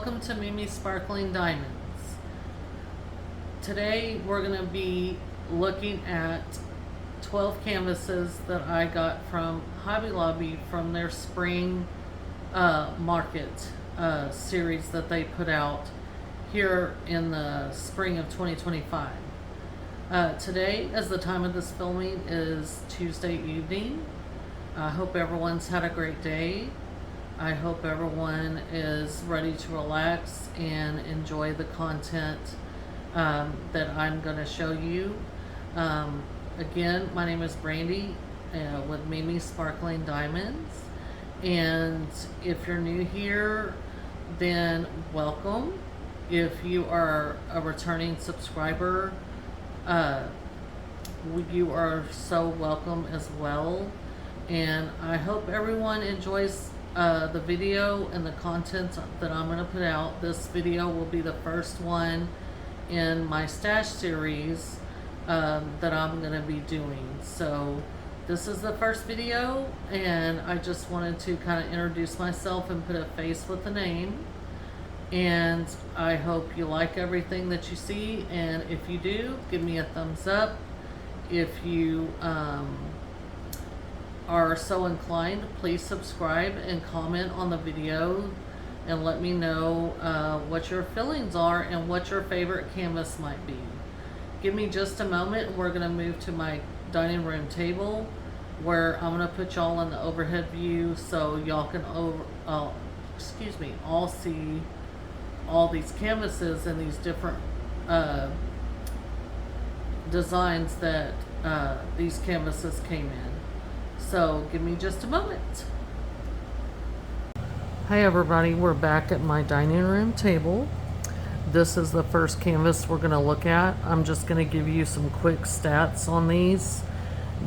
welcome to Mimi Sparkling Diamonds. Today we're going to be looking at 12 canvases that I got from Hobby Lobby from their spring market series that they put out here in the spring of 2025. Today, as the time of this filming, is Tuesday evening. I hope everyone's had a great day. I hope everyone is ready to relax and enjoy the content that I'm going to show you. Again, my name is Brandy with Mimi Sparkling Diamonds. And if you're new here, then welcome. If you are a returning subscriber, you are so welcome as well. And I hope everyone enjoys the video and the content that I'm going to put out. This video will be the first one in my stash series that I'm going to be doing. So this is the first video, and I just wanted to kind of introduce myself and put a face with the name. And I hope you like everything that you see, and if you do, give me a thumbs up. If you are so inclined, please subscribe and comment on the video and let me know what your feelings are and what your favorite canvas might be. Give me just a moment and we're going to move to my dining room table where I'm going to put y'all in the overhead view so y'all can all see all these canvases and these different designs that these canvases came in. So give me just a moment. Hi everybody, we're back at my dining room table. This is the first canvas we're going to look at. I'm just going to give you some quick stats on these.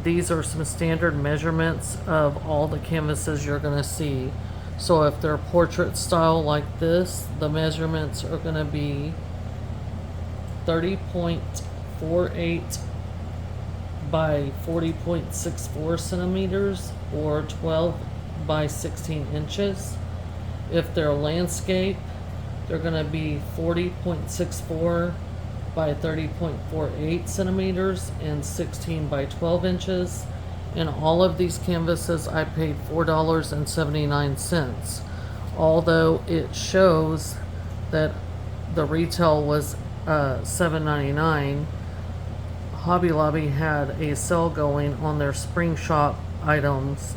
These are some standard measurements of all the canvases you're going to see. So if they're portrait style like this, the measurements are going to be 30.48 by 40.64 centimeters or 12 by 16 inches. If they're landscape, they're going to be 40.64 by 30.48 centimeters and 16 by 12 inches. And all of these canvases I paid $4.79. Although it shows that the retail was $7.99, Hobby Lobby had a sale going on their spring shop items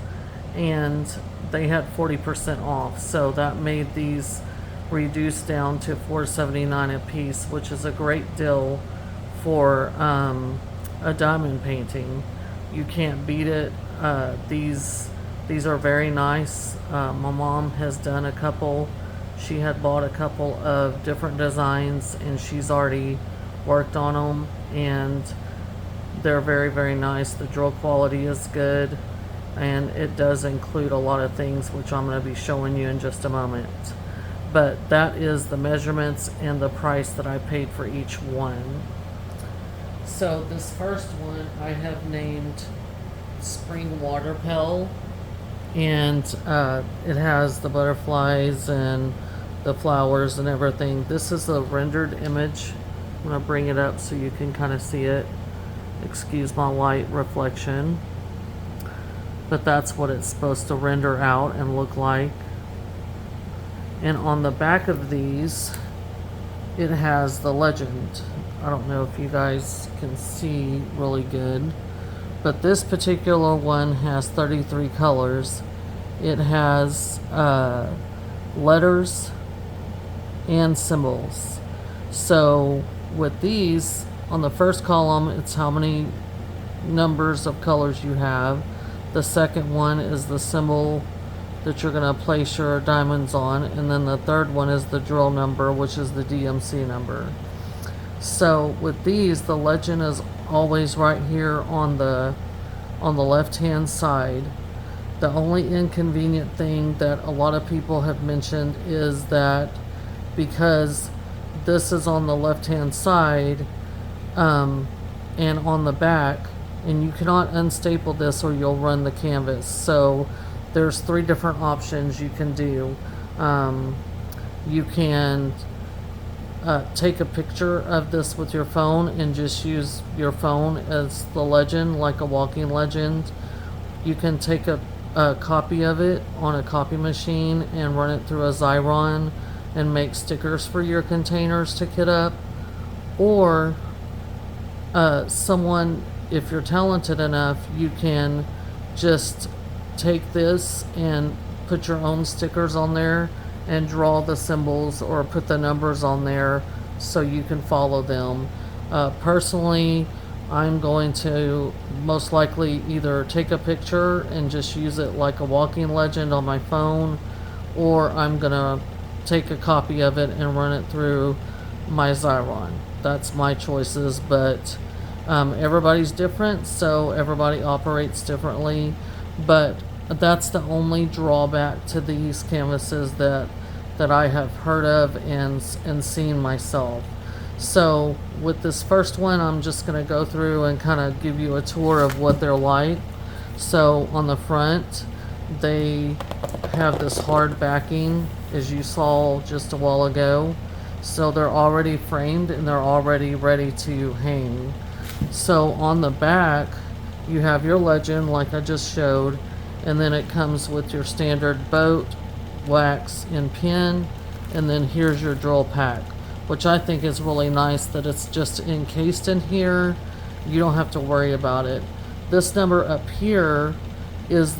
and they had 40% off, so that made these reduced down to $4.79 a piece, which is a great deal for a diamond painting. You can't beat it. These are very nice. My mom has done a couple. She had bought a couple of different designs and she's already worked on them, and they're very, very nice. The drill quality is good, and it does include a lot of things which I'm going to be showing you in just a moment. But that is the measurements and the price that I paid for each one. So this first one I have named Spring Water Pel, and it has the butterflies and the flowers and everything. This is a rendered image. I'm going to bring it up so you can kind of see it. Excuse my light reflection, but that's what it's supposed to render out and look like. And on the back of these, it has the legend. I don't know if you guys can see really good, but this particular one has 33 colors. It has letters and symbols. So with these, on the first column, it's how many numbers of colors you have. The second one is the symbol that you're going to place your diamonds on, and then the third one is the drill number, which is the DMC number. So with these, the legend is always right here on the left hand side. The only inconvenient thing that a lot of people have mentioned is that because this is on the left hand side and on the back, and you cannot unstaple this or you'll run the canvas. So there's 3 different options you can do. You can take a picture of this with your phone and just use your phone as the legend, like a walking legend. You can take a copy of it on a copy machine and run it through a Xyron and make stickers for your containers to kit up. Or someone, if you're talented enough, you can just take this and put your own stickers on there and draw the symbols or put the numbers on there so you can follow them. Personally, I'm going to most likely either take a picture and just use it like a walking legend on my phone, or I'm gonna take a copy of it and run it through my Xyron. That's my choices, but everybody's different, so everybody operates differently. But that's the only drawback to these canvases that I have heard of and seen myself. So with this first one, I'm just going to go through and kind of give you a tour of what they're like. So on the front, they have this hard backing, as you saw just a while ago. So they're already framed and they're already ready to hang. So on the back, you have your legend like I just showed, and then it comes with your standard boat, wax, and pin, and then here's your drill pack, which I think is really nice that it's just encased in here. You don't have to worry about it. This number up here is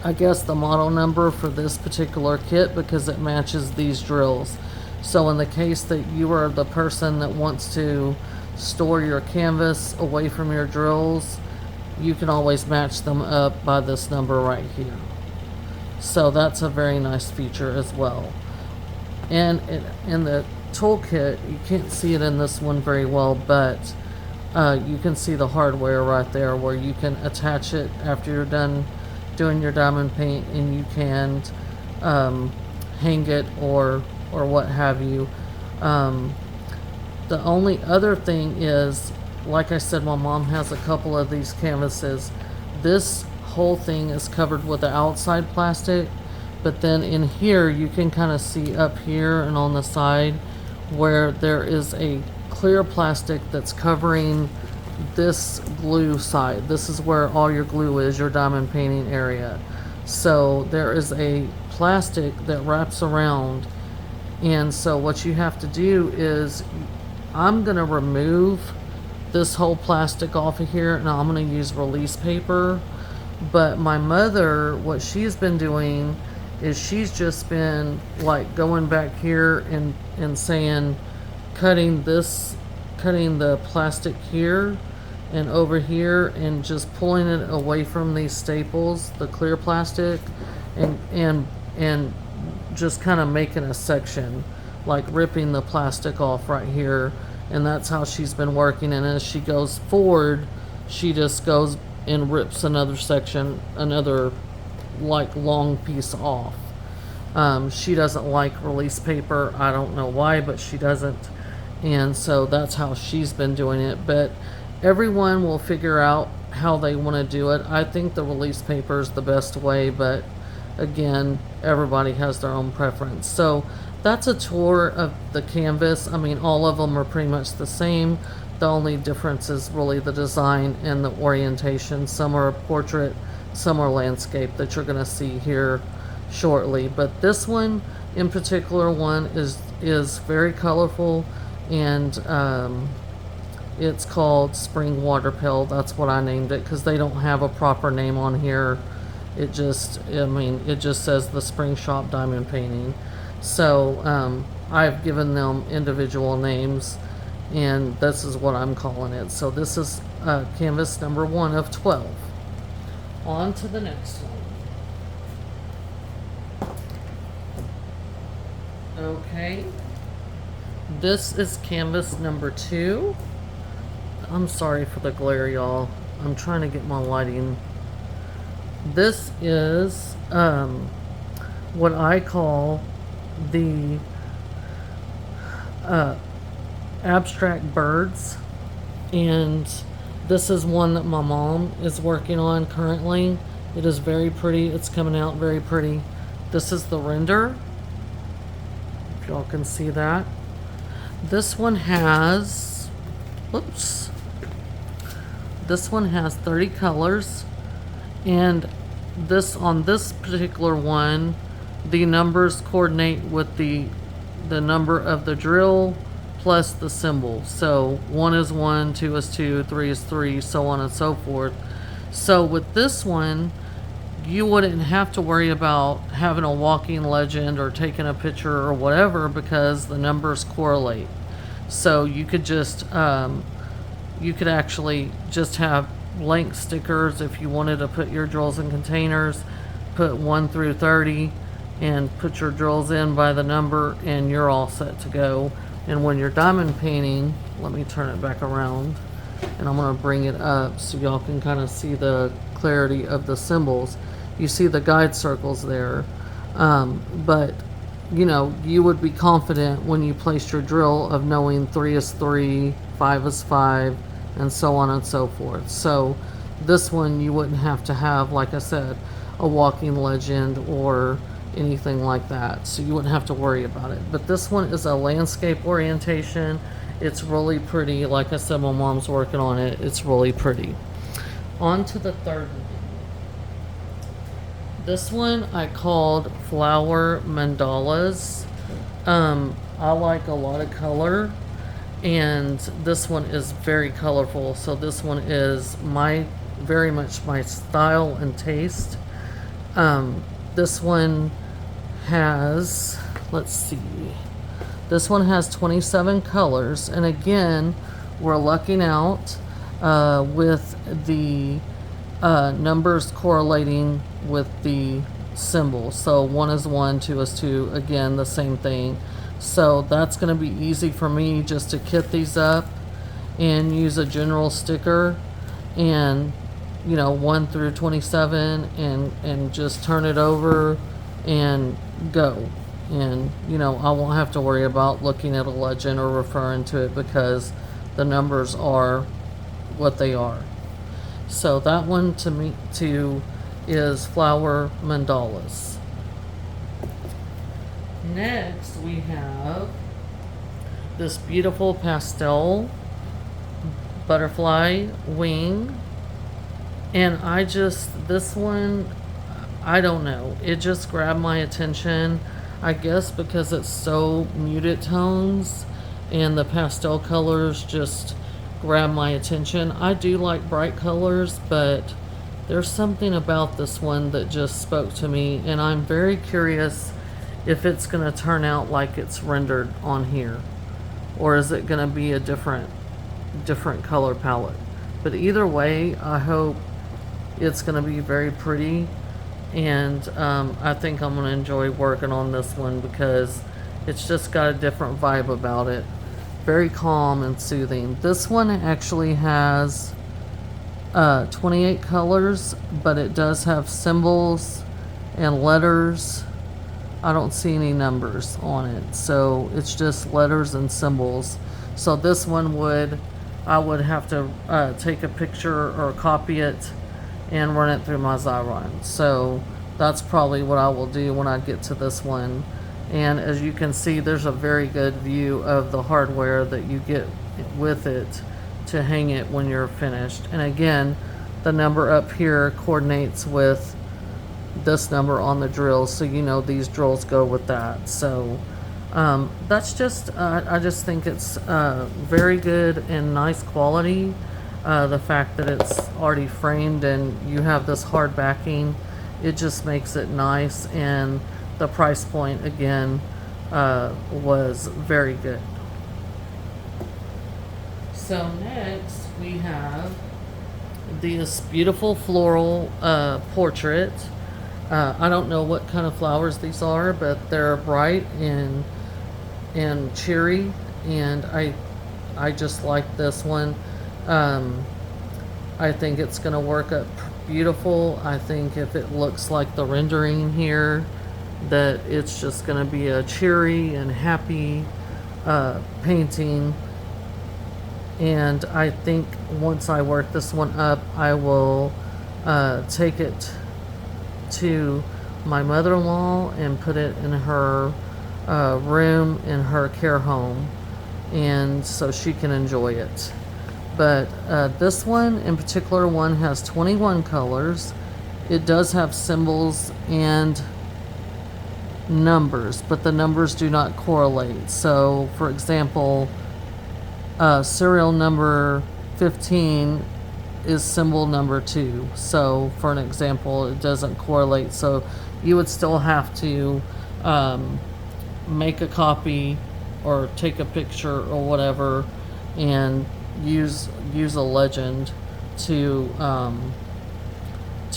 I guess the model number for this particular kit because it matches these drills. So in the case that you are the person that wants to store your canvas away from your drills, you can always match them up by this number right here. So that's a very nice feature as well. And in the toolkit, you can't see it in this one very well, but you can see the hardware right there where you can attach it after you're done doing your diamond paint, and you can hang it or what have you. The only other thing is, like I said, my mom has a couple of these canvases. This whole thing is covered with the outside plastic, but then in here you can kind of see up here and on the side where there is a clear plastic that's covering this glue side. This is where all your glue is, your diamond painting area. So there is a plastic that wraps around, and so what you have to do is, I'm gonna remove this whole plastic off of here and I'm gonna use release paper. But my mother, what she's been doing is she's just been like going back here and saying, cutting the plastic here and over here and just pulling it away from these staples, the clear plastic, and just kind of making a section, like ripping the plastic off right here. And that's how she's been working. And as she goes forward, she just goes and rips another section, another like long piece off. She doesn't like release paper. I don't know why, but she doesn't. And so that's how she's been doing it. But everyone will figure out how they want to do it. I think the release paper is the best way, but again, everybody has their own preference. So that's a tour of the canvas. I mean, all of them are pretty much the same. The only difference is really the design and the orientation. Some are portrait, some are landscape that you're going to see here shortly. But this one in particular is very colorful, and it's called Spring Water Pill. That's what I named it because they don't have a proper name on here. It just says the Spring Shop Diamond Painting. So I've given them individual names, and this is what I'm calling it. So this is canvas number 1 of 12. On to the next one. Okay. This is canvas number 2. I'm sorry for the glare, y'all. I'm trying to get my lighting. This is what I call the abstract birds, and this is one that my mom is working on currently. It is very pretty. It's coming out very pretty. This is the render, y'all can see that. This one has, whoops, this one has 30 colors, and on this particular one, the numbers coordinate with the number of the drill plus the symbol. So 1 is 1, 2 is 2, 3 is 3, so on and so forth. So with this one, you wouldn't have to worry about having a walking legend or taking a picture or whatever, because the numbers correlate. So you could just you could actually just have blank stickers if you wanted to put your drills in containers, put 1 through 30 and put your drills in by the number, and you're all set to go. And when you're diamond painting, let me turn it back around, and I'm going to bring it up so y'all can kind of see the clarity of the symbols. You see the guide circles there, but you know, you would be confident when you place your drill of knowing 3 is 3, 5 is 5, and so on and so forth. So this one you wouldn't have to have, like I said, a walking legend or anything like that, so you wouldn't have to worry about it. But this one is a landscape orientation. It's really pretty. Like I said, my mom's working on it. It's really pretty. On to the third one. This one I called Flower Mandalas. I like a lot of color, and this one is very colorful. So this one is very much my style and taste. This one has, let's see, this one has 27 colors, and again, we're lucking out with the numbers correlating with the symbol. So 1 is 1, 2 is 2, again the same thing. So that's going to be easy for me just to kit these up and use a general sticker, and you know, 1 through 27, and just turn it over and go. And you know, I won't have to worry about looking at a legend or referring to it, because the numbers are what they are. So that one to me too is Flower Mandalas. Next we have this beautiful pastel butterfly wing. And this one, I don't know, it just grabbed my attention. I guess because it's so muted tones and the pastel colors just grab my attention. I do like bright colors, but there's something about this one that just spoke to me, and I'm very curious if it's going to turn out like it's rendered on here, or is it going to be a different color palette. But either way, I hope it's going to be very pretty, and I think I'm going to enjoy working on this one because it's just got a different vibe about it. Very calm and soothing. This one actually has 28 colors, but it does have symbols and letters. I don't see any numbers on it, so it's just letters and symbols. So this one I would have to take a picture or copy it and run it through my Xyron. So that's probably what I will do when I get to this one. And as you can see, there's a very good view of the hardware that you get with it to hang it when you're finished. And again, the number up here coordinates with this number on the drill, so you know these drills go with that. So that's just I just think it's very good and nice quality. The fact that it's already framed and you have this hard backing, it just makes it nice, and the price point again was very good. So next we have this beautiful floral portrait. I don't know what kind of flowers these are, but they're bright and cheery, and I just like this one. I think it's going to work up beautiful. I think if it looks like the rendering here, that it's just going to be a cheery and happy painting. And I think once I work this one up, I will take it to my mother-in-law and put it in her room in her care home, and so she can enjoy it. But this one in particular one has 21 colors. It does have symbols and numbers, but the numbers do not correlate. So, for example, serial number 15 is symbol number 2. So, for an example, it doesn't correlate. So, you would still have to make a copy or take a picture or whatever and use a legend to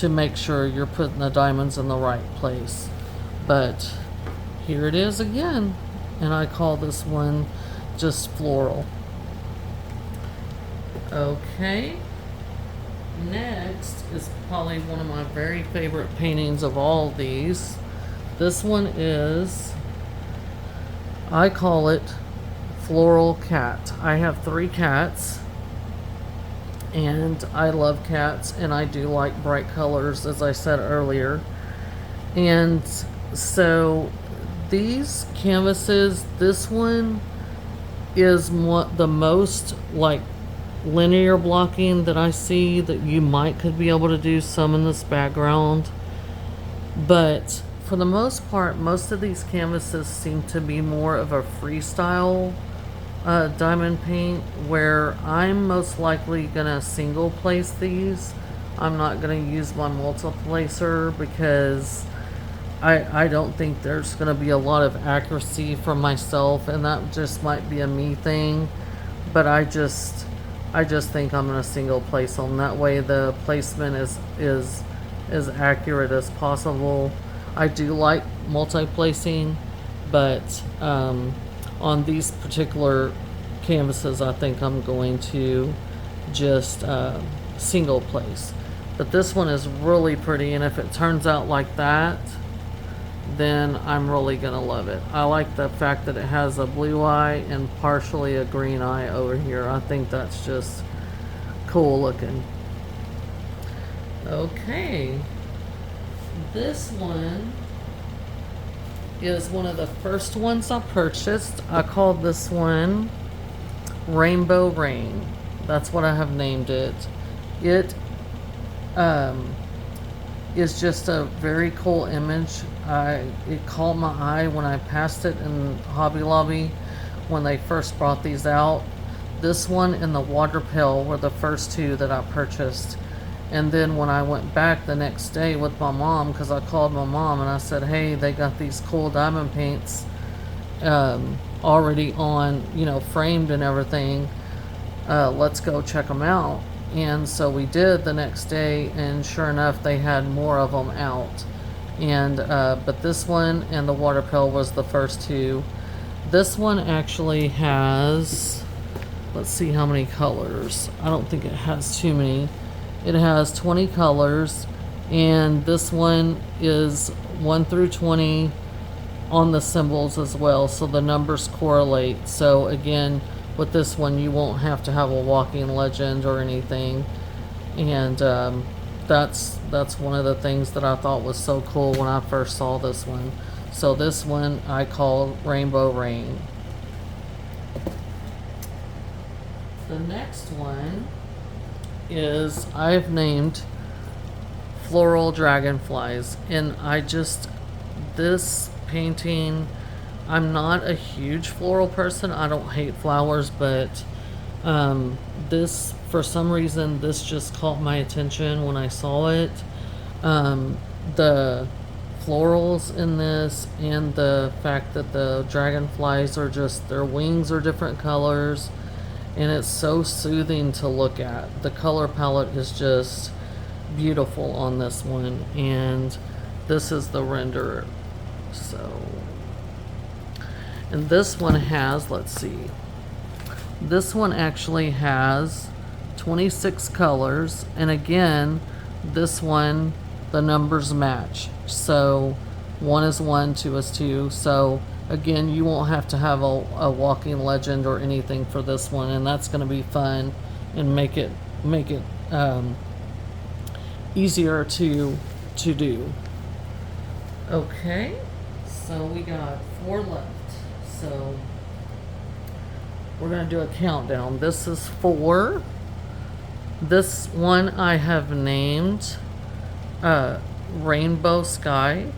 make sure you're putting the diamonds in the right place. But here it is again, and I call this one just floral. Okay, next is probably one of my very favorite paintings of all of these. This one is, I call it Floral Cat. I have 3 cats, and I love cats, and I do like bright colors, as I said earlier. And so these canvases, this one is the most like linear blocking that I see, that you could be able to do some in this background. But for the most part, most of these canvases seem to be more of a freestyle diamond paint, where I'm most likely gonna single place these. I'm not gonna use my multiplacer because I don't think there's gonna be a lot of accuracy for myself, and that just might be a me thing. But I just think I'm gonna single place them. That way the placement is as accurate as possible. I do like multi-placing, but on these particular canvases, I think I'm going to just single place. But this one is really pretty, and if it turns out like that, then I'm really gonna love it. I like the fact that it has a blue eye and partially a green eye over here. I think that's just cool looking. Okay, this one is one of the first ones I purchased. I called this one Rainbow Rain. That's what I have named it. It is just a very cool image. It caught my eye when I passed it in Hobby Lobby when they first brought these out. This one and the water pail were the first 2 that I purchased. And then when I went back the next day with my mom, because I called my mom and I said, hey, they got these cool diamond paints already on, framed and everything. Let's go check them out. And so we did the next day, and sure enough, they had more of them out. And but this one and the water pail was the first 2. This one actually has, let's see how many colors. I don't think it has too many. It has 20 colors, and this one is 1 through 20 on the symbols as well, so the numbers correlate. So again, with this one, you won't have to have a walking legend or anything. And that's one of the things that I thought was so cool when I first saw this one. So this one I call Rainbow Rain. The next one is I've named Floral Dragonflies, and this painting, I'm not a huge floral person. I don't hate flowers, but this, for some reason, this just caught my attention when I saw it. The florals in this, and the fact that the dragonflies are just, their wings are different colors, and it's so soothing to look at. The color palette is just beautiful on this one, and this is the render. So, and this one has, let's see, this one actually has 26 colors, and again, this one, the numbers match. So 1 is 1, 2 is 2. So again, you won't have to have a walking legend or anything for this one, and that's going to be fun and make it easier to do. Okay, so we got 4 left. So we're going to do a countdown. This is 4. This one I have named Rainbow Sky.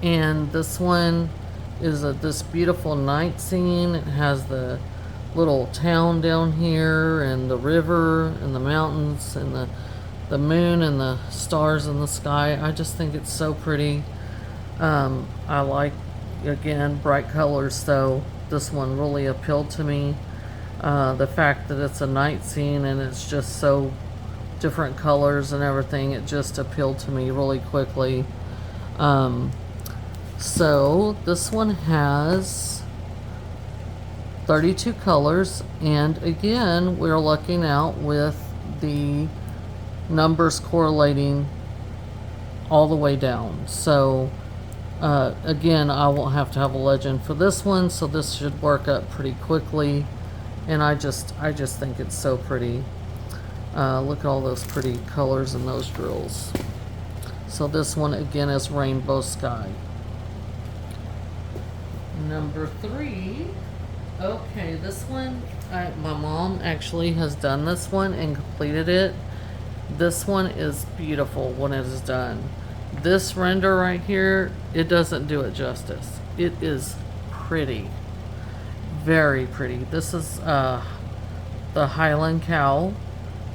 And this one is this beautiful night scene. It has the little town down here and the river and the mountains and the moon and the stars in the sky. I just think it's so pretty. I like, again, bright colors, so this one really appealed to me. The fact that it's a night scene and it's just so different colors and everything, it just appealed to me really quickly. So this one has 32 colors, and again, we're looking out with the numbers correlating all the way down. So again, I won't have to have a legend for this one, so this should work up pretty quickly. And I just think it's so pretty. Look at all those pretty colors in those drills. So this one again is Rainbow Sky. Number 3. Okay, this one, my mom actually has done this one and completed it. This one is beautiful when it is done. This render right here, it doesn't do it justice. It is pretty. Very pretty. This is the Highland cow,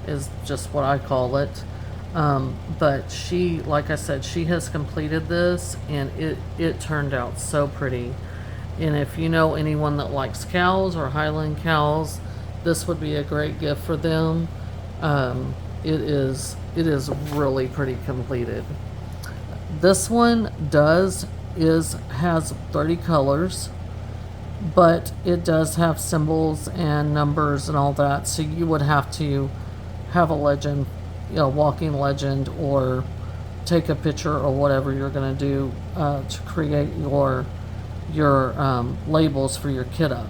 is just what I call it. But she, like I said, she has completed this, and it turned out so pretty. And if you know anyone that likes cows or Highland cows, this would be a great gift for them. It is really pretty completed. This one has 30 colors, but it does have symbols and numbers and all that. So you would have to have a legend, walking legend, or take a picture or whatever you're going to do to create your labels for your kiddo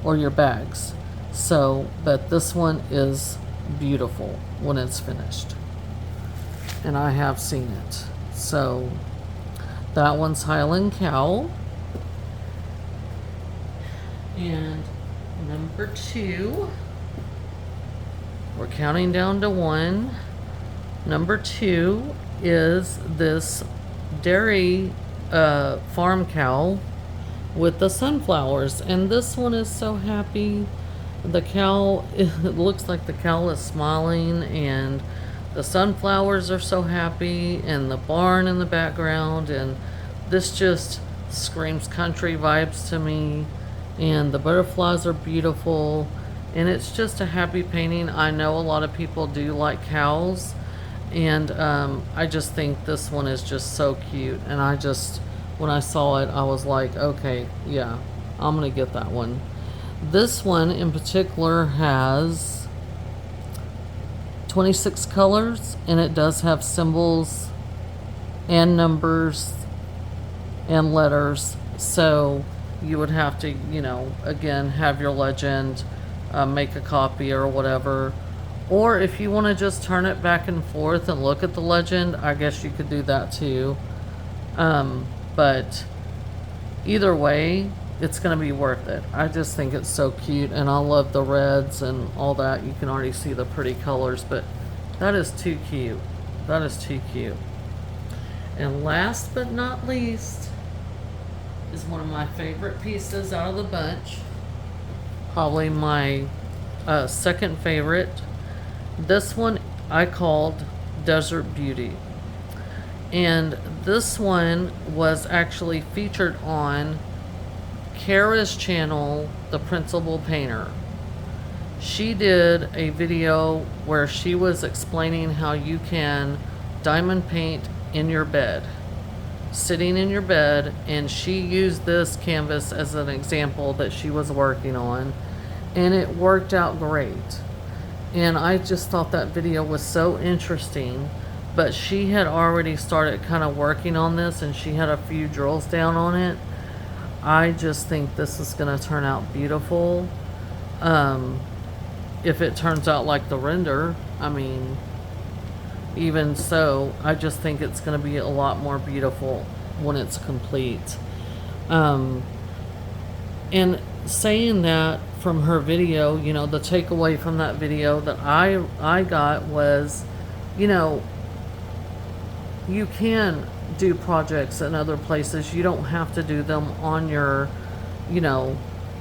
or your bags. So, but this one is beautiful when it's finished, and I have seen it. So that one's Highland cow. And number 2, we're counting down to 1. Number 2 is this dairy farm cow with the sunflowers, and this one is so happy. The cow, it looks like the cow is smiling, and the sunflowers are so happy, and the barn in the background, and this just screams country vibes to me. And the butterflies are beautiful, and it's just a happy painting. I know a lot of people do like cows, and I just think this one is just so cute. And when I saw it, I was like, okay, yeah, I'm gonna get that one. This one in particular has 26 colors, and it does have symbols and numbers and letters. So you would have to, again, have your legend, make a copy or whatever. Or if you want to just turn it back and forth and look at the legend, I guess you could do that too. But either way, it's going to be worth it. I just think it's so cute, and I love the reds and all that. You can already see the pretty colors, but that is too cute. That is too cute. And last but not least is one of my favorite pieces out of the bunch. Probably my second favorite. This one I called Desert Beauty. And this one was actually featured on Kara's channel, The Principal Painter. She did a video where she was explaining how you can diamond paint in your bed, sitting in your bed, and she used this canvas as an example that she was working on, and it worked out great. And I just thought that video was so interesting. But she had already started kind of working on this, and she had a few drills down on it. I just think this is going to turn out beautiful. If it turns out like the render, I mean, even so, I just think it's going to be a lot more beautiful when it's complete. And saying that from her video, you know, the takeaway from that video that I got was, you know, you can do projects in other places. You don't have to do them on your, you know,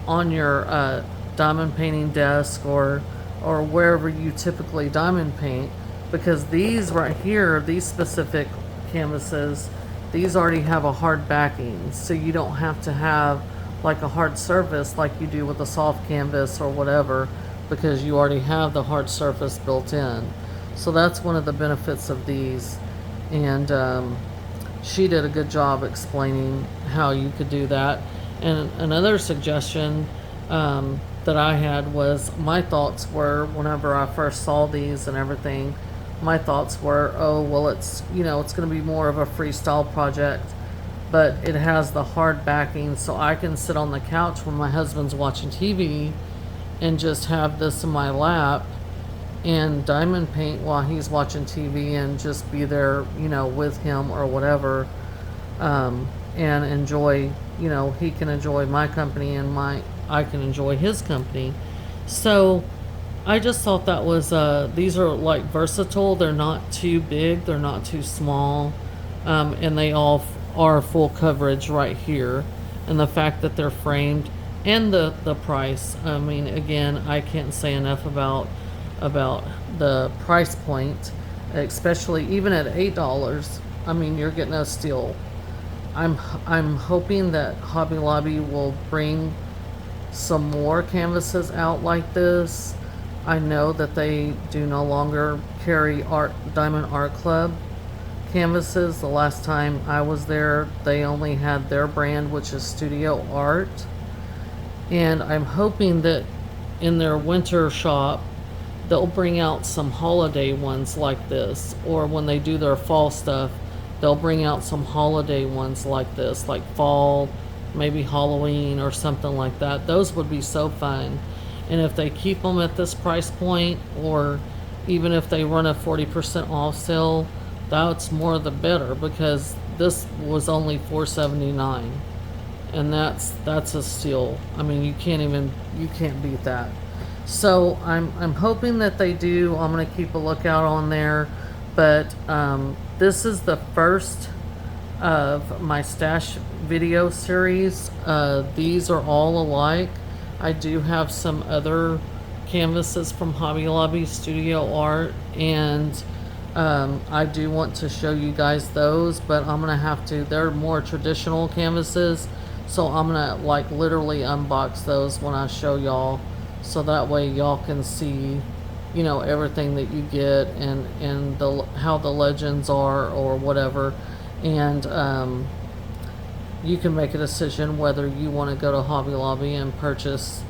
on your diamond painting desk or wherever you typically diamond paint, because these right here, these specific canvases, these already have a hard backing, so you don't have to have like a hard surface like you do with a soft canvas or whatever, because you already have the hard surface built in. So that's one of the benefits of these. And she did a good job explaining how you could do that. And another suggestion that I had was, my thoughts were, whenever I first saw these and everything, my thoughts were, oh, well, it's, you know, it's going to be more of a freestyle project, but it has the hard backing, so I can sit on the couch when my husband's watching TV and just have this in my lap and diamond paint while he's watching TV, and just be there, you know, with him or whatever, and enjoy, you know, he can enjoy my company and I can enjoy his company. So I just thought that was, these are like versatile. They're not too big, they're not too small, and they all are full coverage right here. And the fact that they're framed, and the price, I mean, again, I can't say enough about the price point, especially even at $8. I mean, you're getting a steal. I'm hoping that Hobby Lobby will bring some more canvases out like this. I know that they do no longer carry Diamond Art Club canvases. The last time I was there, they only had their brand, which is Studio Art. And I'm hoping that in their winter shop, they'll bring out some holiday ones like this, or when they do their fall stuff, they'll bring out some holiday ones like this, like fall, maybe Halloween or something like that. Those would be so fun. And if they keep them at this price point, or even if they run a 40% off sale, that's more the better, because this was only $4.79, and that's a steal. I mean, you can't beat that. So I'm hoping that they do. I'm gonna keep a lookout on there, but this is the first of my stash video series. These are all alike. I do have some other canvases from Hobby Lobby Studio Art, and I do want to show you guys those, but I'm gonna have to, they're more traditional canvases, so I'm gonna like literally unbox those when I show y'all, so that way y'all can see, you know, everything that you get, and how the legends are or whatever. And you can make a decision whether you want to go to Hobby Lobby and purchase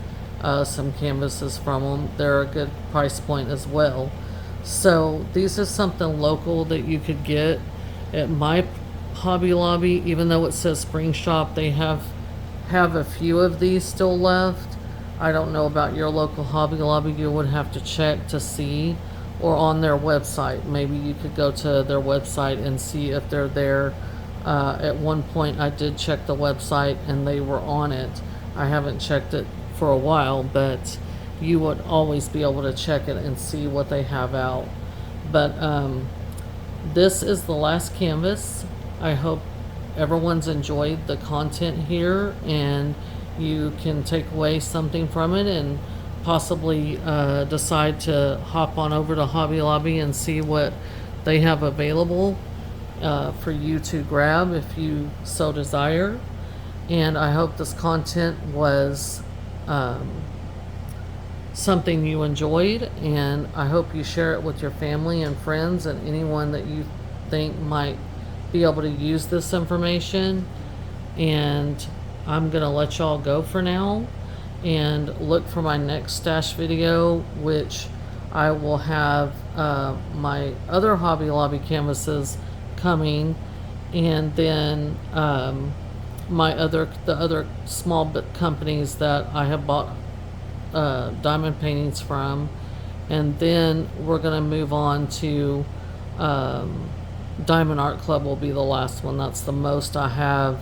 some canvases from them. They're a good price point as well. So these are something local that you could get at my Hobby Lobby. Even though it says Spring Shop, they have a few of these still left. I don't know about your local Hobby Lobby. You would have to check to see, or on their website. Maybe you could go to their website and see if they're there. At one point I did check the website and they were on it. I haven't checked it for a while, but you would always be able to check it and see what they have out. But this is the last canvas. I hope everyone's enjoyed the content here, and you can take away something from it, and possibly decide to hop on over to Hobby Lobby and see what they have available for you to grab if you so desire. And I hope this content was something you enjoyed, and I hope you share it with your family and friends and anyone that you think might be able to use this information. And I'm gonna let y'all go for now, and look for my next stash video, which I will have my other Hobby Lobby canvases coming, and then the other small bit companies that I have bought diamond paintings from. And then we're gonna move on to Diamond Art Club will be the last one. That's the most I have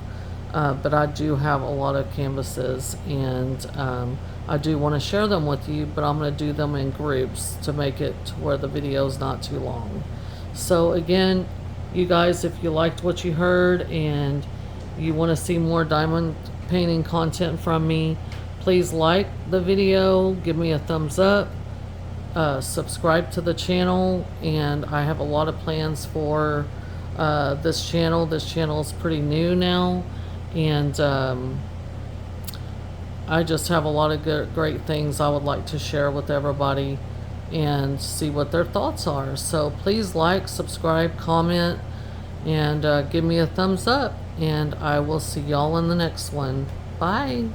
but I do have a lot of canvases, and I do want to share them with you, but I'm going to do them in groups to make it to where the video is not too long. So again, you guys, if you liked what you heard and you want to see more diamond painting content from me, please like the video, give me a thumbs up, subscribe to the channel, and I have a lot of plans for this channel. This channel is pretty new now, and I just have a lot of great things I would like to share with everybody and see what their thoughts are. So please like, subscribe, comment, and give me a thumbs up, and I will see y'all in the next one. Bye.